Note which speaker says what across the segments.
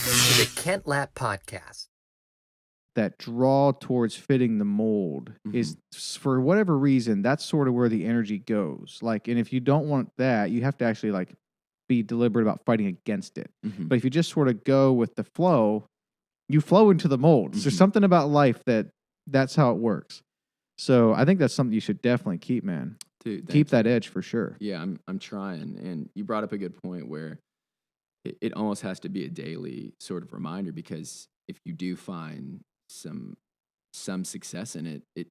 Speaker 1: Welcome to the Kent Lapp Podcast.
Speaker 2: That draw towards fitting the mold is, for whatever reason, that's sort of where the energy goes. Like, and if you don't want that, you have to actually like be deliberate about fighting against it. But if you just sort of go with the flow, you flow into the mold. There's something about life that's how it works. So I think that's something you should definitely keep, man.
Speaker 3: Dude,
Speaker 2: Keep that edge for sure.
Speaker 3: Yeah, I'm trying. And you brought up a good point where it almost has to be a daily sort of reminder, because if you do find some success in it,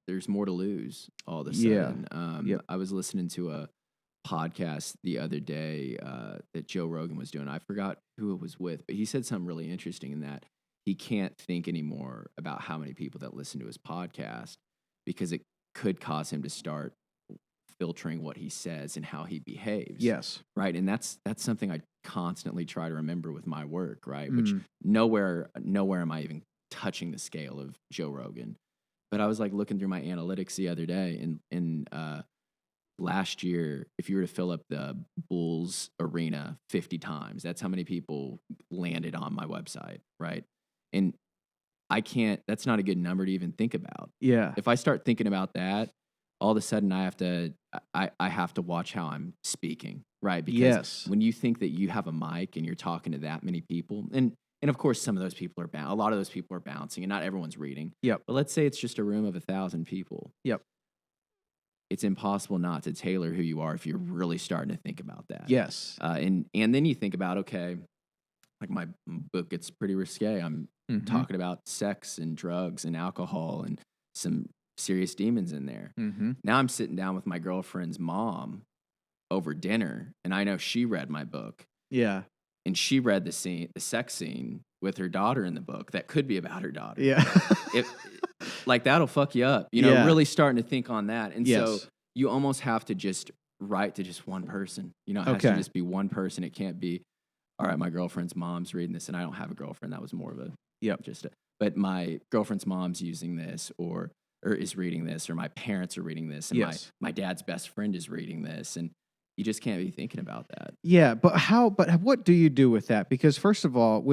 Speaker 3: there's more to lose all of a sudden. I was listening to a podcast the other day that Joe Rogan was doing. I forgot who it was with, but he said something really interesting in that he can't think anymore about how many people that listen to his podcast, because it could cause him to start filtering what he says and how he behaves.
Speaker 2: Yes.
Speaker 3: Right. And that's something I constantly try to remember with my work, right? Which nowhere am I even touching the scale of Joe Rogan. But I was like looking through my analytics the other day, and last year, if you were to fill up the Bulls arena 50 times, that's how many people landed on my website, right? And that's not a good number to even think about.
Speaker 2: Yeah.
Speaker 3: If I start thinking about that, all of a sudden I have to watch how I'm speaking, right? Because when you think that you have a mic and you're talking to that many people, and of course some of those people a lot of those people are bouncing, and not everyone's reading.
Speaker 2: Yep.
Speaker 3: But let's say it's just a room of 1,000 people.
Speaker 2: Yep.
Speaker 3: It's impossible not to tailor who you are if you're really starting to think about that.
Speaker 2: Yes.
Speaker 3: And then you think about, okay, like my book gets pretty risque. I'm talking about sex and drugs and alcohol and some serious demons in there. Now I'm sitting down with my girlfriend's mom over dinner, and I know she read my book.
Speaker 2: Yeah.
Speaker 3: And she read the sex scene with her daughter in the book that could be about her daughter.
Speaker 2: Yeah.
Speaker 3: Like that'll fuck you up, really starting to think on that. And so you almost have to just write to just one person. It has to just be one person. It can't be, all right, my girlfriend's mom's reading this, and I don't have a girlfriend. That was more of a, but my girlfriend's mom's using this or is reading this, or my parents are reading this, and my dad's best friend is reading this. And you just can't be thinking about that.
Speaker 2: Yeah, but what do you do with that? Because first of all,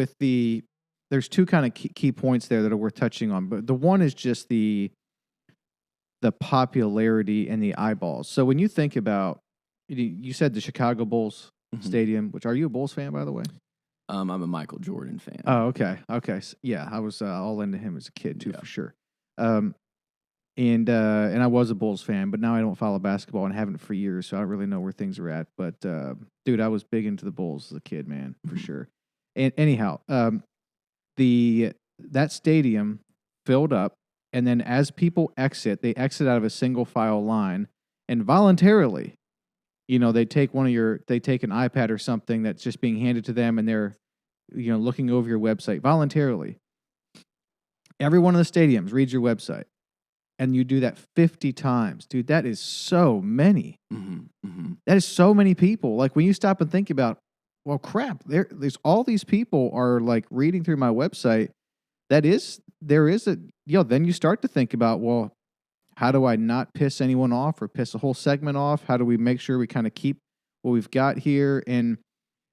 Speaker 2: there's two kind of key points there that are worth touching on. But the one is just the popularity and the eyeballs. So when you think about, you said the Chicago Bulls stadium, which, are you a Bulls fan, by the way?
Speaker 3: I'm a Michael Jordan fan.
Speaker 2: Oh, okay. So, yeah, I was all into him as a kid too, for sure. And I was a Bulls fan, but now I don't follow basketball and haven't for years, so I don't really know where things are at. But dude, I was big into the Bulls as a kid, man, for sure. And anyhow, that stadium filled up, and then as people they exit out of a single file line, and voluntarily, they take an iPad or something that's just being handed to them, and they're looking over your website voluntarily. Every one of the stadiums reads your website. And you do that 50 times. Dude, that is so many. That is so many people. Like, when you stop and think about, well, crap, there's all these people are like reading through my website. Then you start to think about, well, how do I not piss anyone off or piss a whole segment off? How do we make sure we kind of keep what we've got here?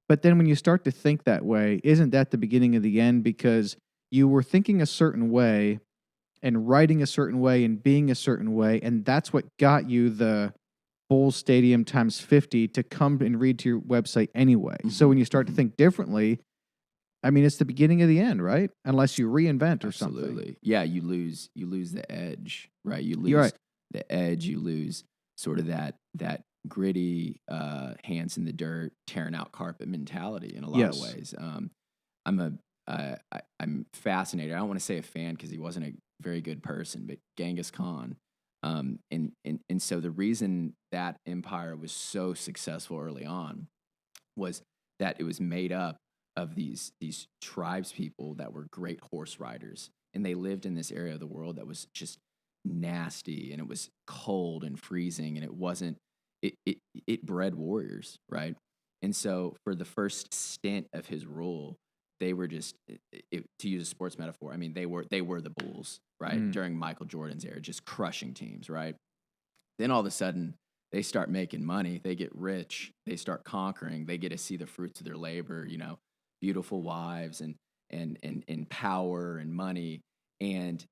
Speaker 2: But then when you start to think that way, isn't that the beginning of the end? Because you were thinking a certain way and writing a certain way and being a certain way, and that's what got you the Bulls Stadium times 50 to come and read to your website anyway. So when you start to think differently, I mean, it's the beginning of the end, right? Unless you reinvent or something.
Speaker 3: Absolutely. Yeah, you lose the edge, right? You lose the edge. You lose sort of that gritty, hands in the dirt, tearing out carpet mentality in a lot of ways. I'm fascinated. I don't want to say a fan because he wasn't a very good person, but Genghis Khan. And so the reason that empire was so successful early on was that it was made up of these tribes people that were great horse riders, and they lived in this area of the world that was just nasty, and it was cold and freezing, and it bred warriors, right? And so for the first stint of his rule, they were just, to use a sports metaphor, I mean, they were the Bulls, right? During Michael Jordan's era, just crushing teams, right? Then all of a sudden, they start making money. They get rich. They start conquering. They get to see the fruits of their labor, beautiful wives and power and money. And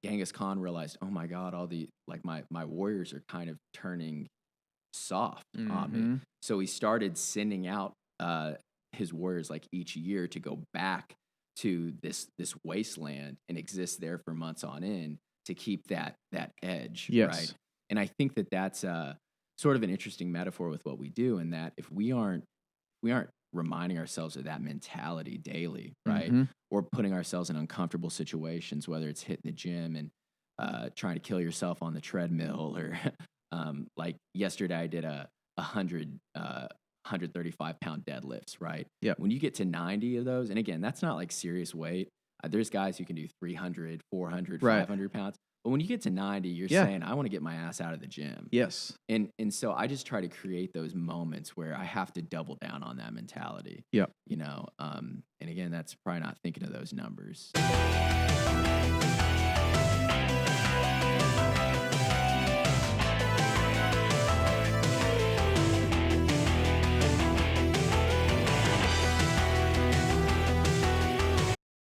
Speaker 3: Genghis Khan realized, oh my God, all the like my warriors are kind of turning soft on me.
Speaker 2: Mm-hmm.
Speaker 3: So he started sending out his warriors like each year to go back to this wasteland and exist there for months on end to keep that edge,
Speaker 2: Yes.
Speaker 3: right? And I think that that's sort of an interesting metaphor with what we do, in that if we aren't reminding ourselves of that mentality daily, right?
Speaker 2: Mm-hmm.
Speaker 3: Or putting ourselves in uncomfortable situations, whether it's hitting the gym and trying to kill yourself on the treadmill, or like yesterday I did a 135-pound deadlifts, right?
Speaker 2: Yep.
Speaker 3: When you get to 90 of those, and again, that's not like serious weight. There's guys who can do 300, 400,
Speaker 2: Right.
Speaker 3: 500 pounds. But when you get to 90, you're
Speaker 2: Yeah.
Speaker 3: saying, I want to get my ass out of the gym.
Speaker 2: Yes.
Speaker 3: And so I just try to create those moments where I have to double down on that mentality.
Speaker 2: Yep.
Speaker 3: You know, and again, that's probably not thinking of those numbers.